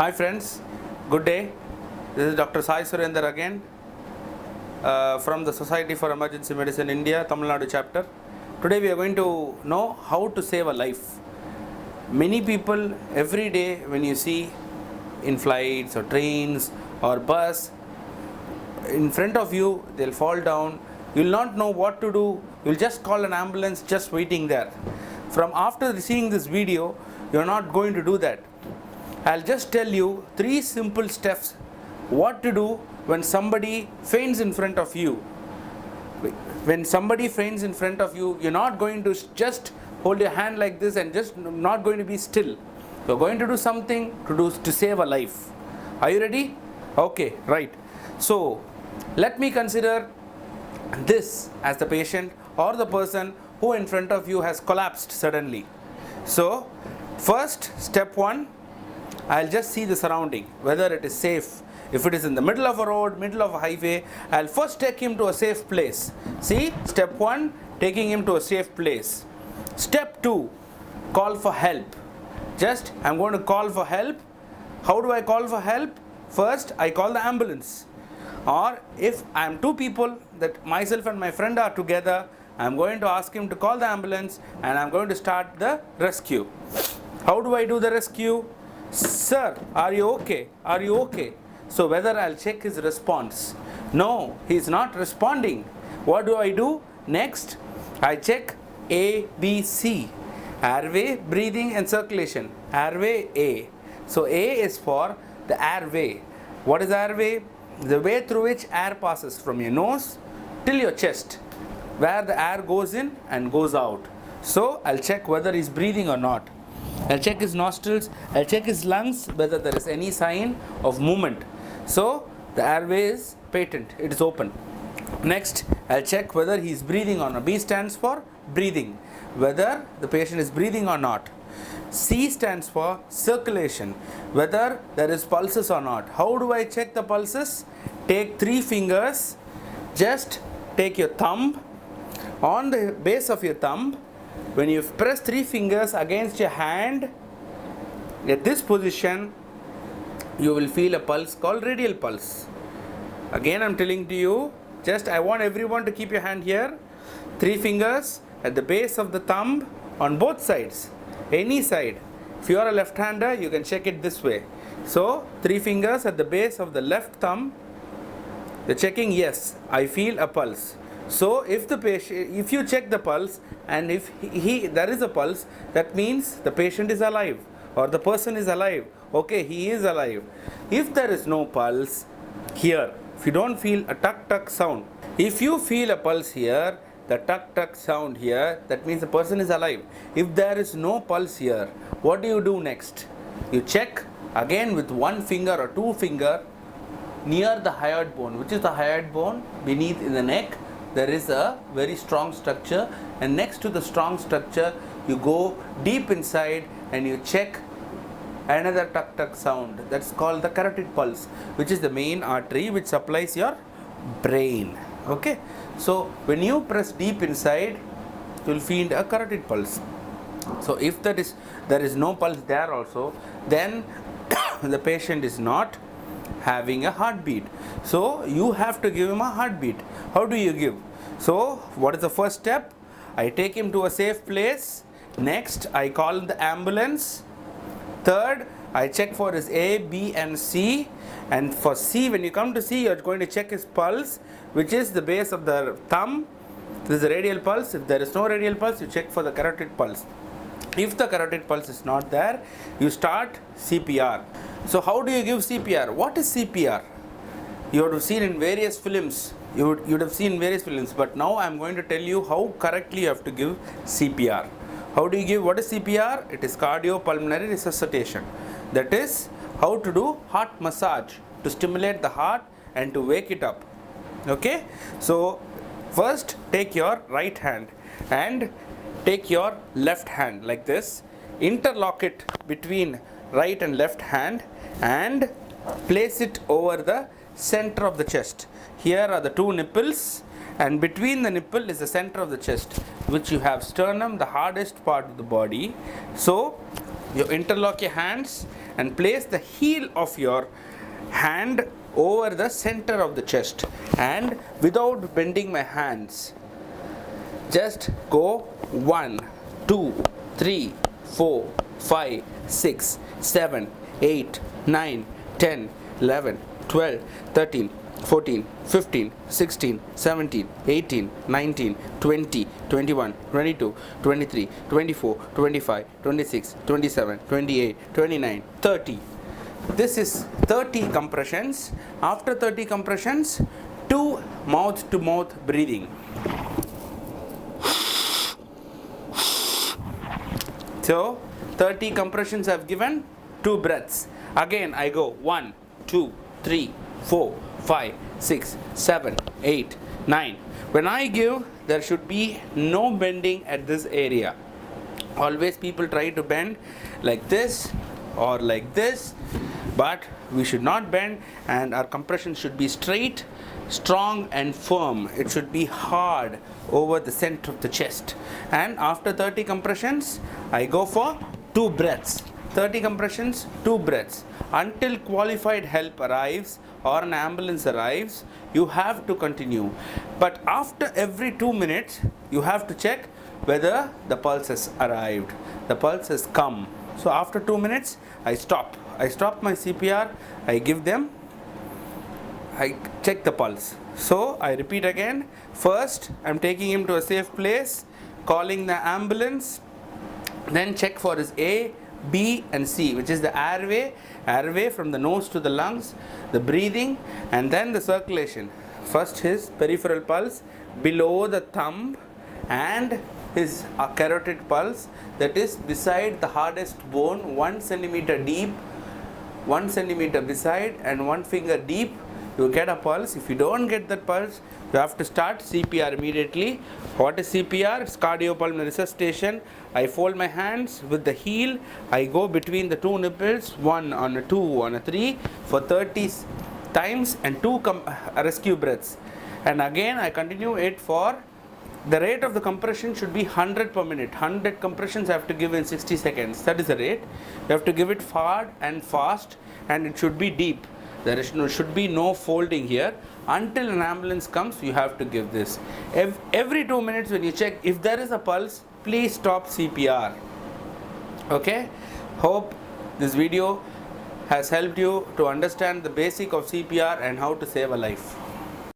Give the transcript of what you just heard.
Hi friends, good day. This is Dr.sai Surendar again from the Society for Emergency Medicine India, Tamilnadu chapter. Today we are going to know how to save a life. Many people every day when you see in flights or trains or bus, in front of you they'll fall down. You'll not know what to do. You'll just call an ambulance just waiting there. From after seeing this video, you're not going to do that. I'll just tell you 3 simple steps what to do when somebody faints in front of you. When somebody faints in front of you, you're not going to just hold your hand like this and just not going to be still. You're going to do something to save a life. Are you ready? Okay, right. So let me consider this as the patient or the person who in front of you has collapsed suddenly. So first, step 1, I'll just see the surrounding, whether it is safe. If it is in the middle of a road, middle of a highway, I'll first take him to a safe place. See, step 1, taking him to a safe place. Step 2, call for help. Just, I'm going to call for help. How do I call for help? First, I call the ambulance. Or if I'm 2 people, that myself and my friend are together, I'm going to ask him to call the ambulance and I'm going to start the rescue. How do I do the rescue? Sir, are you okay? Are you okay? So whether I'll check his response. No, he's not responding. What do I do? Next, I check A, B, C. Airway, breathing and circulation. Airway A. So A is for the airway. What is airway? The way through which air passes from your nose till your chest, where the air goes in and goes out. So I'll check whether he's breathing or not. I'll check his nostrils, I'll check his lungs, whether there is any sign of movement. So the airway is patent, it is open. Next, I'll check whether he is breathing or not. B stands for breathing, whether the patient is breathing or not. C stands for circulation, whether there is pulses or not. How do I check the pulses? Take 3 fingers, just take your thumb, on the base of your thumb, when you press 3 fingers against your hand, at this position, you will feel a pulse called radial pulse. Again, I'm telling to you, just I want everyone to keep your hand here. 3 fingers at the base of the thumb on both sides, any side. If you are a left-hander, you can check it this way. So, 3 fingers at the base of the left thumb. You're checking, yes, I feel a pulse. So if the patient, if you check the pulse and if there is a pulse, that means the patient is alive or the person is alive. Okay, he is alive. If there is no pulse here, if you don't feel a tuck tuck sound, if you feel a pulse here, the tuck tuck sound here, that means the person is alive. If there is no pulse here, what do you do next? You check again with 1 finger or 2 finger near the hyoid bone. Which is the hyoid bone? Beneath in the neck there is a very strong structure, and next to the strong structure you go deep inside and you check another tuck tuck sound. That's called the carotid pulse, which is the main artery which supplies your brain. Okay, so when you press deep inside, you will feel a carotid pulse. So if there is no pulse there also, then the patient is not having a heartbeat. So you have to give him a heartbeat. How do you give? So what is the first step? I take him to a safe place. Next, I call the ambulance. Third, I check for his A, B and C. And for C, when you come to C, you're going to check his pulse, which is the base of the thumb. This is the radial pulse. If there is no radial pulse, you check for the carotid pulse. If the carotid pulse is not there, you start CPR. So how do you give CPR? What is CPR? You would have seen in various films. You would have seen various films, but now I'm going to tell you how correctly you have to give CPR. How do you give? What is CPR? It is cardiopulmonary resuscitation. That is how to do heart massage to stimulate the heart and to wake it up. Okay? So first take your right hand and take your left hand like this. Interlock it between right and left hand and place it over the center of the chest. Here are the 2 nipples, and between the nipple is the center of the chest, which you have sternum, the hardest part of the body. So you interlock your hands and place the heel of your hand over the center of the chest, and without bending my hands, just go 1, 2, 3, 4, 5, 6, 7, 8, 9, 10, 11, 12, 13, 14, 15, 16, 17, 18, 19, 20, 21, 22, 23, 24, 25, 26, 27, 28, 29, 30. This is 30 compressions. After 30 compressions, 2 mouth to mouth breathing. So 30 compressions I've given, 2 breaths. Again I go 1, 2, 3, 4, 5, 6, 7, 8, 9. When I give, there should be no bending at this area. Always people try to bend like this or like this, but we should not bend, and our compression should be straight, strong and firm. It should be hard over the center of the chest. And after 30 compressions, I go for 2 breaths. 30 compressions, 2 breaths. Until qualified help arrives or an ambulance arrives, you have to continue. But after every 2 minutes, you have to check whether the pulse has arrived. The pulse has come. So after 2 minutes, I stop. I stop my CPR. I give them. I check the pulse. So I repeat again. First, I'm taking him to a safe place, calling the ambulance, then check for his A, B and C, which is the airway from the nose to the lungs, the breathing, and then the circulation. First his peripheral pulse below the thumb and his carotid pulse, that is beside the hardest bone, 1 centimeter deep, 1 centimeter beside and 1 finger deep. You get a pulse. If you don't get that pulse, you have to start CPR immediately. What is CPR? It's cardiopulmonary resuscitation. I fold my hands with the heel. I go between the 2 nipples, 1 on a 2 on a 3 for 30 times and 2 rescue breaths. And again I continue it for the rate of the compression should be 100 per minute. 100 compressions I have to give in 60 seconds. That is the rate. You have to give it hard and fast, and it should be deep. There should be no folding here. Until an ambulance comes, you have to give this. Every 2 minutes when you check, if there is a pulse, please stop CPR. Okay? Hope this video has helped you to understand the basic of CPR and how to save a life.